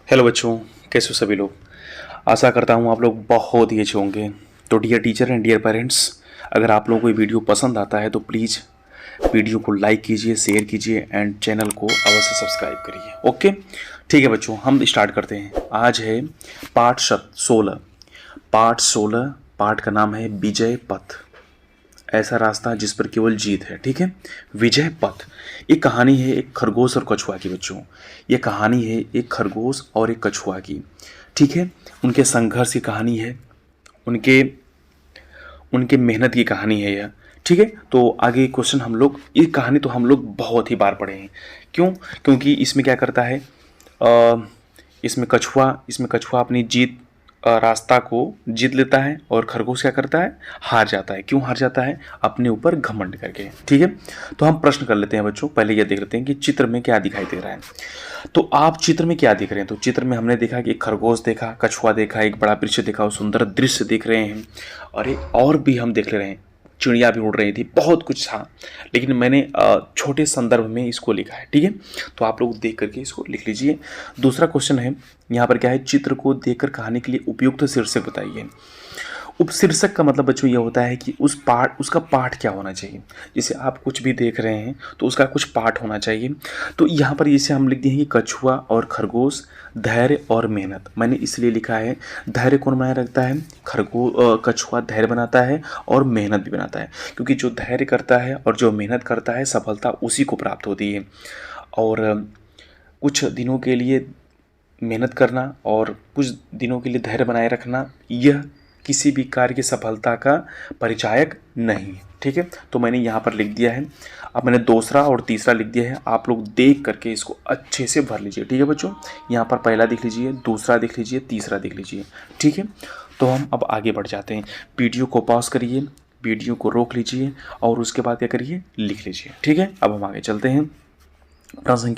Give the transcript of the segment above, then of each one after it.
Hello बच्चों, कैसे हो सभी लोग। आशा करता हूँ आप लोग बहुत ही अच्छे होंगे। तो dear teacher and dear parents, अगर आप लोगों को ये वीडियो पसंद आता है तो प्लीज़ वीडियो को लाइक कीजिए, शेयर कीजिए एंड चैनल को अवश्य सब्सक्राइब करिए। ओके, ठीक है बच्चों, हम स्टार्ट करते हैं। आज है पाठ 16। पाठ का नाम है विजय पथ, ऐसा रास्ता जिस पर केवल जीत है। ठीक है, विजय पथ। ये कहानी है एक खरगोश और कछुआ की बच्चों। ये कहानी है एक खरगोश और एक कछुआ की। ठीक है, उनके संघर्ष की कहानी है, उनके उनके मेहनत की कहानी है यह। ठीक है, तो आगे क्वेश्चन हम लोग, ये कहानी तो हम लोग बहुत ही बार पढ़े हैं। क्यों? क्योंकि इसमें क्या करता है, इसमें कछुआ अपनी रास्ता को जीत लेता है और खरगोश क्या करता है, हार जाता है। क्यों हार जाता है? अपने ऊपर घमंड करके। ठीक है, तो हम प्रश्न कर लेते हैं बच्चों। पहले ये देख लेते हैं कि चित्र में क्या दिखाई दे रहा है। तो आप चित्र में क्या देख रहे हैं? तो चित्र में हमने देखा कि एक खरगोश देखा, कछुआ देखा, एक बड़ा वृक्ष देखा और सुंदर दृश्य देख रहे हैं। और एक और भी हम देख ले रहे हैं, चिड़िया भी उड़ रही थी, बहुत कुछ था, लेकिन मैंने छोटे संदर्भ में इसको लिखा है। ठीक है, तो आप लोग देख करके इसको लिख लीजिए। दूसरा क्वेश्चन है यहाँ पर क्या है, चित्र को देखकर कहानी के लिए उपयुक्त शीर्षक बताइए। उपशीर्षक का मतलब बच्चों ये होता है कि उसका पाठ क्या होना चाहिए। जैसे आप कुछ भी देख रहे हैं तो उसका कुछ पाठ होना चाहिए। तो यहाँ पर इसे हम लिख दिए हैं कि कछुआ और खरगोश, धैर्य और मेहनत। मैंने इसलिए लिखा है, धैर्य कौन बनाए रखता है? कछुआ धैर्य बनाता है और मेहनत भी बनाता है, क्योंकि जो धैर्य करता है और जो मेहनत करता है सफलता उसी को प्राप्त होती है। और कुछ दिनों के लिए मेहनत करना और कुछ दिनों के लिए धैर्य बनाए रखना, यह किसी भी कार्य की सफलता का परिचायक नहीं। ठीक है, तो मैंने यहाँ पर लिख दिया है। अब मैंने दूसरा और तीसरा लिख दिया है, आप लोग देख करके इसको अच्छे से भर लीजिए। ठीक है बच्चों, यहाँ पर पहला देख लीजिए, दूसरा देख लीजिए, तीसरा देख लीजिए। ठीक है, तो हम अब आगे बढ़ जाते हैं। वीडियो को पॉज करिए, वीडियो को रोक लीजिए और उसके बाद क्या करिए, लिख लीजिए। ठीक है, अब हम आगे चलते हैं। प्रश्न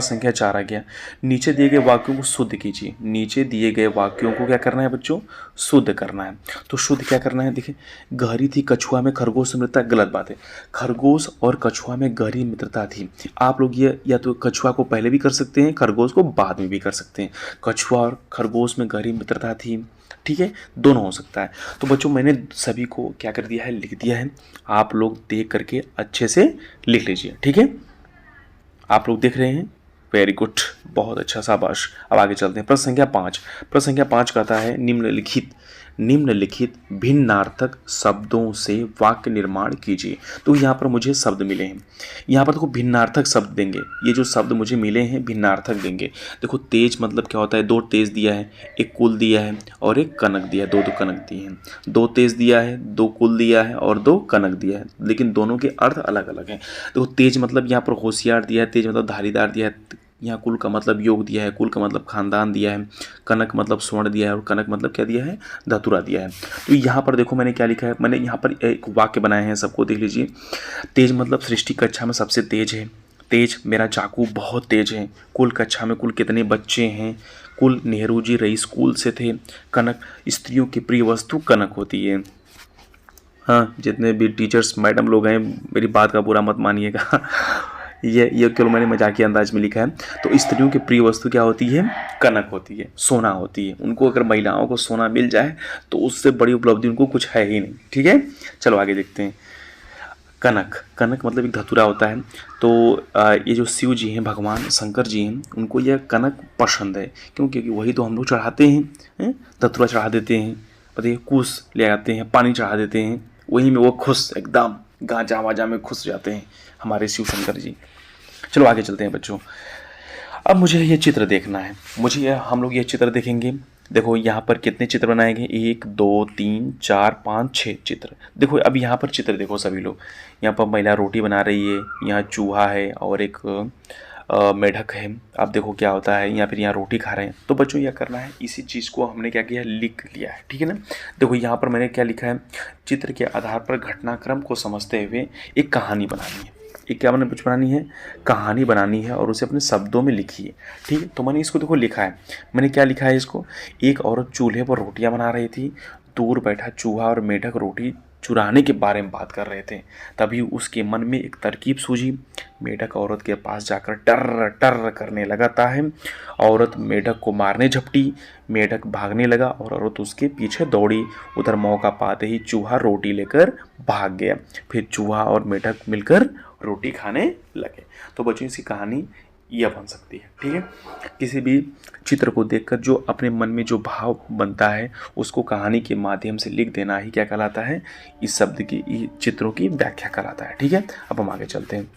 संख्या 4 आ गया। नीचे दिए गए वाक्यों को शुद्ध कीजिए। नीचे दिए गए वाक्यों को क्या करना है बच्चों, शुद्ध करना है। तो शुद्ध क्या करना है, देखिए, गहरी थी कछुआ में खरगोश से मित्रता, गलत बात है। खरगोश और कछुआ में गहरी मित्रता थी। आप लोग ये या तो कछुआ को पहले भी कर सकते हैं, खरगोश को बाद में भी कर सकते हैं। कछुआ और खरगोश में गहरी मित्रता थी। ठीक है, दोनों हो सकता है। तो बच्चों मैंने सभी को क्या कर दिया है, लिख दिया है। आप लोग देख करके अच्छे से लिख लीजिए। ठीक है, आप लोग देख रहे हैं, वेरी गुड, बहुत अच्छा, शाबाश। अब आगे चलते हैं। प्रश्न संख्या 5। प्रश्न संख्या 5 कहता है, निम्नलिखित भिन्नार्थक शब्दों से वाक्य निर्माण कीजिए। तो यहाँ पर मुझे शब्द मिले हैं, यहाँ पर देखो भिन्नार्थक शब्द देंगे। ये जो शब्द मुझे मिले हैं भिन्नार्थक देंगे। देखो तेज मतलब क्या होता है, दो तेज दिया है, एक कुल दिया है और एक कनक दिया है, दो कनक दिए हैं। दो तेज दिया है, दो कुल दिया है और दो कनक दिया है, लेकिन दोनों के अर्थ अलग अलग हैं। देखो तेज मतलब यहाँ पर होशियार दिया है, तेज मतलब धारीदार दिया है। यहाँ कुल का मतलब योग दिया है, कुल का मतलब खानदान दिया है। कनक मतलब स्वर्ण दिया है और कनक मतलब क्या दिया है, धतुरा दिया है। तो यहाँ पर देखो मैंने क्या लिखा है, मैंने यहाँ पर एक वाक्य बनाए हैं, सबको देख लीजिए। तेज मतलब सृष्टि कक्षा में सबसे तेज है। तेज मेरा चाकू बहुत तेज है। कुल कक्षा में कुल कितने बच्चे हैं? कुल नेहरू जी रईस कुल से थे। कनक स्त्रियों की प्रिय वस्तु कनक होती है। हाँ, जितने भी टीचर्स मैडम लोग हैं मेरी बात का बुरा मत मानिएगा। ये केवल मैंने मजाकिया अंदाज में लिखा है। तो स्त्रियों की प्रिय वस्तु क्या होती है? कनक होती है, सोना होती है। उनको अगर महिलाओं को सोना मिल जाए तो उससे बड़ी उपलब्धि उनको कुछ है ही नहीं। ठीक है, चलो आगे देखते हैं। कनक मतलब एक धतूरा होता है। तो ये जो शिव जी हैं, भगवान शंकर जी हैं, उनको यह कनक पसंद है। क्योंकि वही तो हम लोग चढ़ाते हैं, धतूरा चढ़ा देते हैं, बताइए, कुश ले आते हैं, पानी चढ़ा देते हैं, वहीं में वो खुश, एकदम गांजा वाजा में खुश जाते हैं हमारे शिव शंकर जी। चलो आगे चलते हैं बच्चों। अब मुझे ये चित्र देखना है, हम लोग ये चित्र देखेंगे। देखो यहाँ पर कितने चित्र बनाए गए, 1 2 3 4 5 6 चित्र। देखो अब यहाँ पर चित्र देखो सभी लोग। यहाँ पर महिला रोटी बना रही है, यहाँ चूहा है और एक मेढक है। अब देखो क्या होता है, या फिर यहाँ रोटी खा रहे हैं। तो बच्चों यह करना है, इसी चीज़ को हमने क्या किया, लिख लिया है। ठीक है ना। देखो यहाँ पर मैंने क्या लिखा है, चित्र के आधार पर घटनाक्रम को समझते हुए एक कहानी बनानी है। एक क्या मैंने कुछ बनानी है, कहानी बनानी है और उसे अपने शब्दों में लिखिए। ठीक है, तो मैंने इसको देखो लिखा है। मैंने क्या लिखा है इसको, एक औरत चूल्हे पर रोटियां बना रही थी। दूर बैठा चूहा और मेढक रोटी चुराने के बारे में बात कर रहे थे। तभी उसके मन में एक तरकीब सूझी। मेढक औरत के पास जाकर टर टर करने लगाता है। औरत मेढक को मारने झपटी। मेढक भागने लगा और औरत उसके पीछे दौड़ी। उधर मौका पाते ही चूहा रोटी लेकर भाग गया। फिर चूहा और मेढक मिलकर रोटी खाने लगे। तो बच्चों इसकी कहानी यह बन सकती है। ठीक है, किसी भी चित्र को देखकर जो अपने मन में जो भाव बनता है उसको कहानी के माध्यम से लिख देना ही क्या कहलाता है, इस शब्द की चित्रों की व्याख्या कहलाता है। ठीक है, अब हम आगे चलते हैं।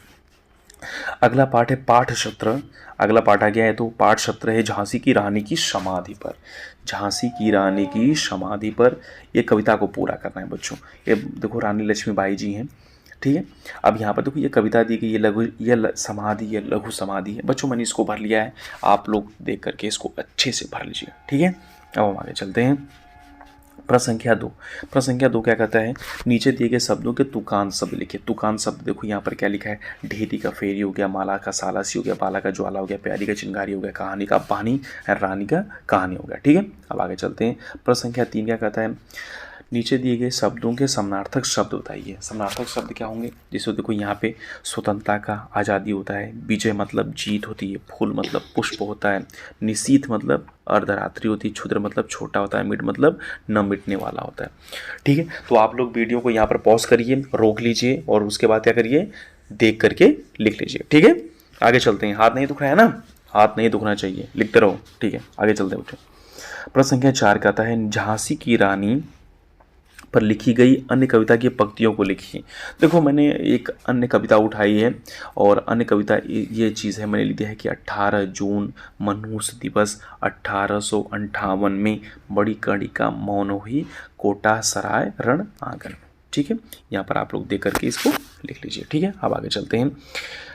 अगला पाठ है पाठ सत्र। अगला पाठ आ गया है, तो पाठ सत्र है झांसी की रानी की समाधि पर। झांसी की रानी की समाधि पर ये कविता को पूरा करना है बच्चों। ये देखो रानी लक्ष्मीबाई जी हैं। ठीक है, अब यहाँ पर देखो ये कविता दी गई, ये लघु, ये समाधि, ये लघु समाधि है बच्चों। मैंने इसको भर लिया है, आप लोग देख करके इसको अच्छे से भर लीजिए। ठीक है, अब हम आगे चलते हैं। प्रश्न संख्या 2। प्रश्न संख्या 2 क्या कहता है, नीचे दिए गए शब्दों के तुकांत शब्द लिखिए। तुकांत शब्द देखो यहाँ पर क्या लिखा है, ढेरी का फेरी हो गया, माला का सालासी हो गया, बाला का ज्वाला हो गया, प्यारी का चिंगारी हो गया, कहानी का पानी, रानी का कहानी हो गया। ठीक है, अब आगे चलते हैं। प्रश्न संख्या 3 क्या कहता है, नीचे दिए गए शब्दों के समानार्थक शब्द बताइए। समानार्थक शब्द क्या होंगे, जैसे देखो यहाँ पे स्वतंत्रता का आज़ादी होता है, विजय मतलब जीत होती है, फूल मतलब पुष्प होता है, निशीथ मतलब अर्धरात्रि होती है, क्षुद्र मतलब छोटा होता है, मिट मतलब न मिटने वाला होता है। ठीक है, तो आप लोग वीडियो को यहाँ पर पॉज करिए, रोक लीजिए और उसके बाद क्या करिए, देख करके लिख लीजिए। ठीक है, आगे चलते हैं। हाथ नहीं दुख रहा है ना, हाथ नहीं दुखना चाहिए, लिखते रहो। ठीक है, आगे चलते हैं बच्चों। प्रश्न संख्या 4 कहता है, झांसी की रानी पर लिखी गई अन्य कविता की पंक्तियों को लिखिए। देखो मैंने एक अन्य कविता उठाई है और अन्य कविता ये चीज़ है, मैंने लिखी है कि 18 जून मनुष्य दिवस 1858 में बड़ी कड़ी का मौन हुई कोटा सराय रण आंगन। ठीक है, यहाँ पर आप लोग देख करके इसको लिख लीजिए। ठीक है, अब आगे चलते हैं।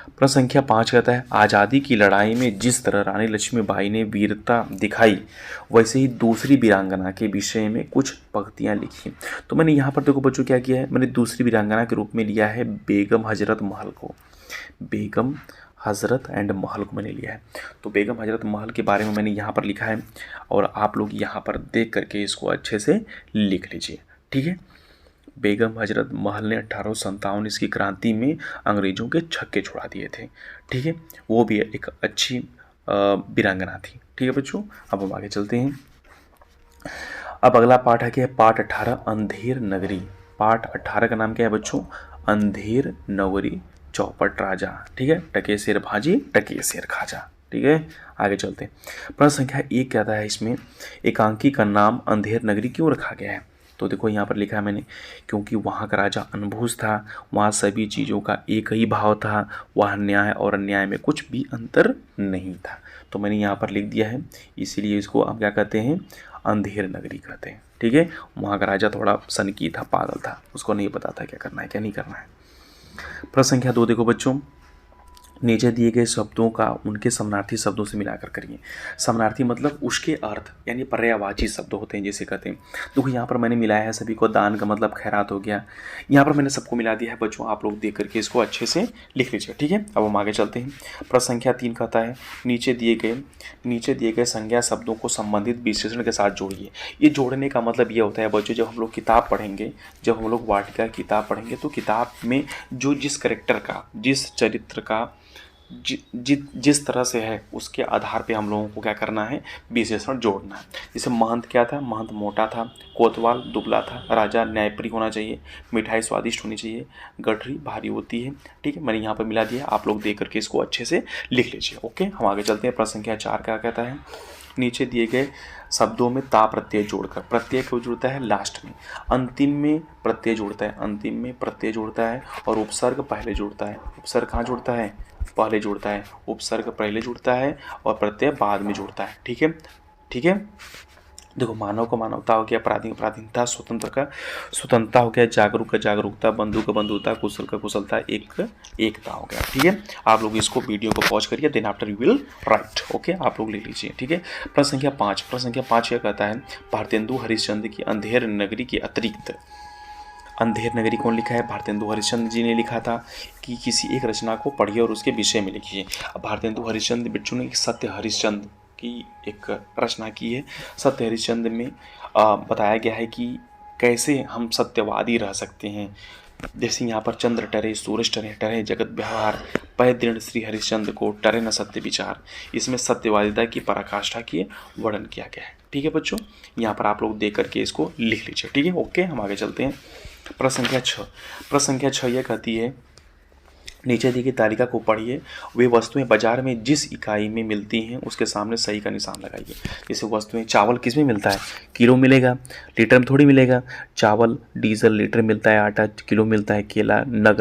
प्रश्न संख्या 5 कहता है, आज़ादी की लड़ाई में जिस तरह रानी लक्ष्मीबाई ने वीरता दिखाई वैसे ही दूसरी वीरांगना के विषय में कुछ पंक्तियाँ लिखी। तो मैंने यहाँ पर देखो बच्चों क्या किया है, मैंने दूसरी वीरांगना के रूप में लिया है बेगम हजरत महल को। बेगम हजरत एंड महल को मैंने लिया है। तो बेगम हजरत महल के बारे में मैंने यहाँ पर लिखा है और आप लोग यहाँ पर देख करके इसको अच्छे से लिख लीजिए। ठीक है, बेगम हजरत महल ने 1857 इसकी क्रांति में अंग्रेज़ों के छक्के छुड़ा दिए थे। ठीक है, वो भी एक अच्छी वीरांगना थी। ठीक है बच्चों, अब हम आगे चलते हैं। अब अगला पाठ है क्या, पाठ 18 अंधेर नगरी। पाठ 18 का नाम क्या है बच्चों, अंधेर नगरी चौपट राजा। ठीक है, टके शेर भाजी टके शेर खाजा। ठीक है, आगे चलते हैं। प्रश्न संख्या 1 कहता है, इसमें एकांकी का नाम अंधेर नगरी क्यों रखा गया है। तो देखो यहाँ पर लिखा है मैंने, क्योंकि वहाँ का राजा अनभूस था, वहाँ सभी चीज़ों का एक ही भाव था, वहाँ न्याय और अन्याय में कुछ भी अंतर नहीं था। तो मैंने यहाँ पर लिख दिया है, इसीलिए इसको हम क्या कहते हैं, अंधेर नगरी कहते हैं। ठीक है, वहाँ का राजा थोड़ा सनकी था, पागल था, उसको नहीं पता था क्या करना है क्या नहीं करना है। प्रश्न संख्या 2 देखो बच्चों, नीचे दिए गए शब्दों का उनके समानार्थी शब्दों से मिलाकर करिए। समानार्थी मतलब उसके अर्थ यानी पर्यायवाची शब्द होते हैं, जैसे कहते हैं। देखो यहाँ पर मैंने मिलाया है सभी को, दान का मतलब खैरात हो गया, यहाँ पर मैंने सबको मिला दिया है बच्चों, आप लोग देख करके इसको अच्छे से लिख लीजिए। ठीक है, अब हम आगे चलते हैं। प्रश्न संख्या 3 कहता है, नीचे दिए गए संज्ञा शब्दों को संबंधित विशेषण के साथ जोड़िए। ये जोड़ने का मतलब ये होता है बच्चों, जब हम लोग किताब पढ़ेंगे, जब हम लोग वाटिका किताब पढ़ेंगे तो किताब में जो जिस कैरेक्टर का, जिस चरित्र का जिस तरह से है उसके आधार पे हम लोगों को क्या करना है, विशेषण जोड़ना है। जैसे महंत क्या था, महंत मोटा था, कोतवाल दुबला था, राजा न्यायप्रिय होना चाहिए, मिठाई स्वादिष्ट होनी चाहिए, गठरी भारी होती है। ठीक है, मैंने यहाँ पर मिला दिया, आप लोग देख करके इसको अच्छे से लिख लीजिए। ओके, हम आगे चलते हैं। प्रश्न संख्या 4 क्या कहता है, नीचे दिए गए शब्दों में ता प्रत्यय जोड़कर, प्रत्यय क्यों जुड़ता है लास्ट में, अंतिम में प्रत्यय जुड़ता है, अंतिम में प्रत्यय जुड़ता है और उपसर्ग पहले जुड़ता है। उपसर्ग कहाँ जुड़ता है, पहले जुड़ता है, उपसर्ग पहले जुड़ता है और प्रत्यय बाद में जुड़ता है। ठीक है, ठीक है। देखो मानव का मानवता हो गया, अपराधी का अपराधीनता, स्वतंत्र का स्वतंत्रता हो गया, जागरूक का जागरूकता, बंधु का बंधुता, कुशल का कुशलता, एकता हो गया। ठीक है, आप लोग इसको वीडियो को पॉज करिए, then after you will write. Okay, आप लोग लिख लीजिए। ठीक है, प्रश्न संख्या 5। प्रश्न संख्या 5 क्या कहता है, भारतेंदु हरिश्चंद्र की अंधेर नगरी के अतिरिक्त, अंधेर नगरी कौन लिखा है, भारतेंदु हरिश्चंद्र जी ने लिखा था कि किसी एक रचना को पढ़िए और उसके विषय में लिखिए। अब भारतेंदु हरिश्चंद्र बिट्टू ने सत्य हरिश्चंद्र की एक रचना की है। सत्य हरिश्चंद्र में बताया गया है कि कैसे हम सत्यवादी रह सकते हैं। जैसे यहाँ पर चंद्र टरे सूरज टरे टरे जगत व्यवहार, पै दृढ़ श्री हरिश्चंद्र को टरे न सत्य विचार। इसमें सत्यवादिता की पराकाष्ठा की वर्णन किया गया है। ठीक है बच्चों, यहाँ पर आप लोग देख करके इसको लिख लीजिए। ठीक है, ओके, हम आगे चलते हैं। प्रश्न संख्या 6। प्रश्न संख्या 6 यह कहती है, नीचे दी गई तालिका को पढ़िए, वे वस्तुएं बाजार में जिस इकाई में मिलती हैं उसके सामने सही का निशान लगाइए। जैसे वस्तुएं, चावल किस में मिलता है, किलो मिलेगा, लीटर में थोड़ी मिलेगा। चावल डीजल लीटर मिलता है, आटा किलो मिलता है, केला नग,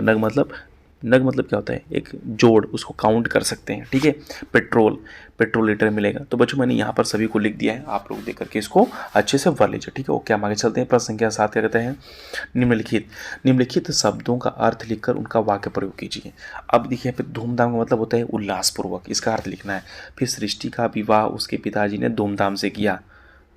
नग मतलब क्या होता है, एक जोड़, उसको काउंट कर सकते हैं। ठीक है, पेट्रोल लीटर मिलेगा। तो बच्चों मैंने यहाँ पर सभी को लिख दिया है, आप लोग देख करके इसको अच्छे से भर लीजिए। ठीक है, ओके, हम आगे चलते हैं। प्रश्न संख्या 7 क्या कहते हैं, निम्नलिखित शब्दों का अर्थ लिखकर उनका वाक्य प्रयोग कीजिए। अब देखिए, फिर धूमधाम का मतलब होता है उल्लासपूर्वक, इसका अर्थ लिखना है। फिर सृष्टि का विवाह उसके पिताजी ने धूमधाम से किया।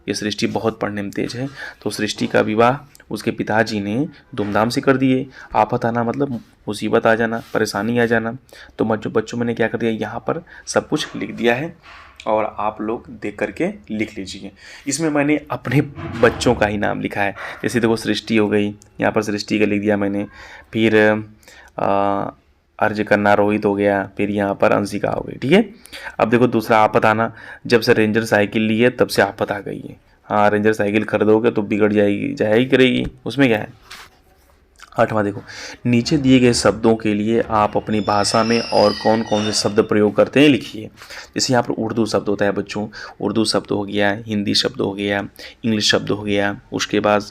ये सृष्टि बहुत पढ़ने में तेज है, तो सृष्टि का विवाह उसके पिताजी ने धूमधाम से कर दिए। आफत आना मतलब मुसीबत आ जाना, परेशानी आ जाना। तो बच्चों मैंने क्या कर दिया, यहाँ पर सब कुछ लिख दिया है और आप लोग देख करके लिख लीजिए। इसमें मैंने अपने बच्चों का ही नाम लिखा है। जैसे देखो सृष्टि हो गई, यहाँ पर सृष्टि का लिख दिया मैंने। फिर अर्ज करना रोहित हो गया, फिर यहाँ पर अंशिका हो गई। ठीक है, अब देखो दूसरा आफत आना, जब से रेंजर साइकिल ली है तब से आफत आ गई है। हाँ, रेंजर साइकिल खरीदोगे तो बिगड़ जाएगी करेगी, उसमें क्या है। 8वां देखो, नीचे दिए गए शब्दों के लिए आप अपनी भाषा में और कौन कौन से शब्द प्रयोग करते हैं लिखिए। जैसे यहाँ पर उर्दू शब्द होता है बच्चों, उर्दू शब्द हो गया, हिंदी शब्द हो गया, इंग्लिश शब्द हो गया, उसके बाद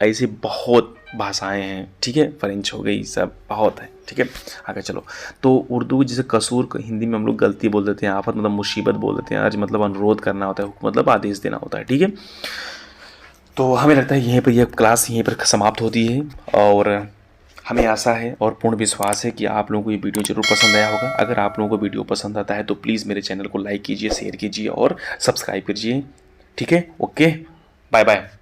ऐसी बहुत भाषाएं हैं। ठीक है, फ्रेंच हो गई, सब बहुत है। ठीक है, आगे चलो। तो उर्दू जैसे कसूर हिंदी में हम लोग गलती बोल देते हैं, आफत मतलब मुसीबत बोल देते हैं, अर्ज मतलब अनुरोध करना होता है, हुक्म मतलब आदेश देना होता है। ठीक है, तो हमें लगता है यहीं पर यह क्लास यहीं पर समाप्त होती है और हमें आशा है और पूर्ण विश्वास है कि आप लोगों को ये वीडियो जरूर पसंद आया होगा। अगर आप लोगों को वीडियो पसंद आता है तो प्लीज़ मेरे चैनल को लाइक कीजिए, शेयर कीजिए और सब्सक्राइब कीजिए। ठीक है, ओके, बाय बाय।